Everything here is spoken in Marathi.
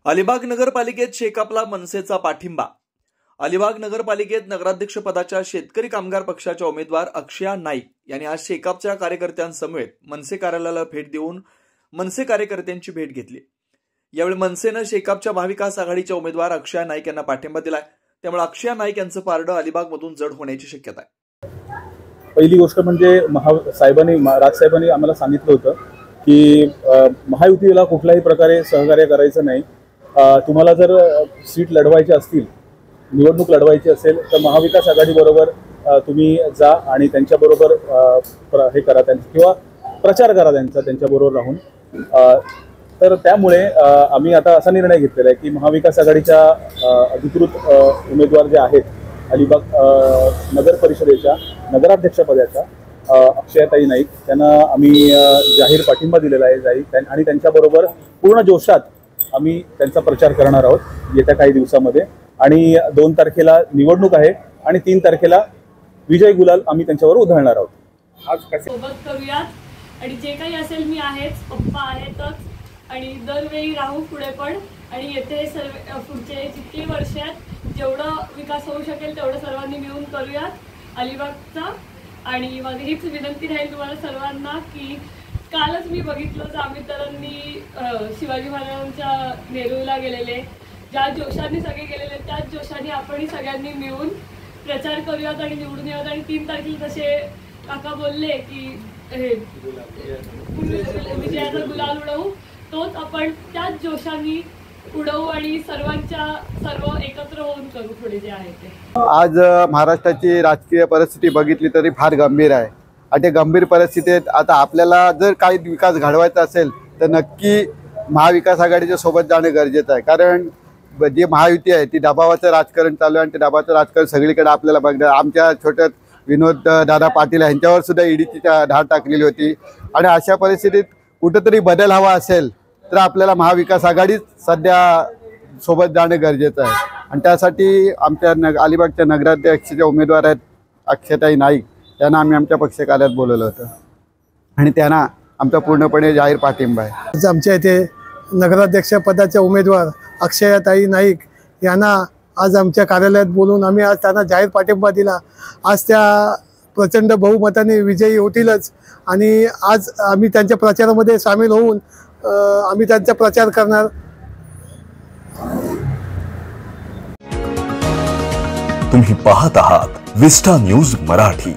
अलिबाग नगरपालिकेत शेकापला मनसेचा पाठिंबा। अलिबाग नगरपालिकेत नगराध्यक्ष पदाच्या शेतकरी कामगार पक्षाच्या उमेदवार अक्षया नाईक यांनी आज शेकापच्या कार्यकर्त्यांसमवेत मनसे कार्यालयाला भेट देऊन मनसे कार्यकर्त्यांची भेट घेतली। यावेळी मनसेनं शेकापच्या महाविकास आघाडीच्या उमेदवार अक्षया नाईक यांना पाठिंबा दिलाय। त्यामुळे अक्षया नाईक यांचं पारडं अलिबागमधून जड होण्याची शक्यता आहे। पहिली गोष्ट म्हणजे राजसाहेबांनी आम्हाला सांगितलं होतं की महायुतीला कुठल्याही प्रकारे सहकार्य करायचं नाही। तुम्हाला जर सीट लढवायची असतील, निवडणूक लढवायची असेल तर महाविकास आघाडी बरोबर तुम्ही जा आणि त्यांच्याबरोबर हे करा, किंवा प्रचार करा त्यांच्याबरोबर राहून। तर त्यामुळे आम्ही आता असा निर्णय घेतलेला आहे की महाविकास आघाडीच्या अधिकृत उमेदवार जे आहेत अलिबाग नगर परिषदेच्या नगराध्यक्षपदाच्या अक्षयाताई नाईक त्यांना आम्ही जाहीर पाठिंबा दिलेला आहे आणि त्यांच्याबरोबर पूर्ण जोशात आम्ही त्यांचा प्रचार करणार आहोत येत्या काही दिवसामध्ये। आणि 2 तारखेला निवडणूक आहे आणि 3 तारखेला विजय गुलाल आम्ही त्यांच्यावर उधळणार आहोत। आज सोबत करूयात आणि जे काही असेल मी आहेच, पप्पा आहेतच आणि दरवेळी राहू पुढे पण। आणि येथे सर्व पुढचे जितके वर्षात जेवढा विकास होऊ शकेल तेवढं सर्वांनी मिळून करूयात अलिबागचा। आणि माझी हीच विनंती राहील तुम्हाला सर्वांना की कालच मी बघितलं तर आम्ही शिवाजी महाराजांच्या नेरूळला गेलेले, ज्या जोशाने सगळे गेलेले त्याच जोशाने आपणही सगळ्यांनी मिळून प्रचार करूयात आणि निवडून यावं। आणि 3 तारखेला जसे काका बोलले की विजयाचा गुलाल उडवू, तोच आपण त्याच जोशाने उडवू आणि सर्व एकत्र होऊन करू पुढे जे आहे ते। आज महाराष्ट्राची राजकीय परिस्थिती बघितली तरी फार गंभीर आहे आणि त्या गंभीर परिस्थितीत आता आपल्याला जर काही विकास घडवायचा असेल तर नक्की महाविकास आघाडीच्या सोबत जाणे गरजेचं आहे। कारण जी महायुती आहे ती दबावाचं राजकारण चालू आहे आणि ते दबावाचं राजकारण सगळीकडे आपल्याला बघणं। आमच्या छोट्या विनोद दादा पाटील यांच्यावर सुद्धा ईडीची धाड टाकलेली होती आणि अशा परिस्थितीत कुठेतरी बदल हवा असेल तर आपल्याला महाविकास आघाडीच सध्या सोबत जाणे गरजेचं आहे। आणि त्यासाठी आमच्या अलिबागच्या नगराध्यक्षाचे उमेदवार आहेत अक्षयाताई नाईक, त्यांना आम्ही आमच्या पक्ष कार्यालयात बोलवलं होतं आणि त्यांना आमचा पूर्णपणे जाहीर पाठिंबा आहे। आमच्या इथे नगराध्यक्ष पदाचे उमेदवार अक्षयाताई नाईक यांना आज आमच्या कार्यालयात बोलून आम्ही आज त्यांना जाहीर पाठिंबा दिला। आज त्या प्रचंड बहुमताने विजयी होतीलच आणि आज आम्ही त्यांच्या प्रचारामध्ये सामील होऊन आम्ही त्यांचा प्रचार करणार। तुम्ही पाहत आहात विस्टा न्यूज मराठी।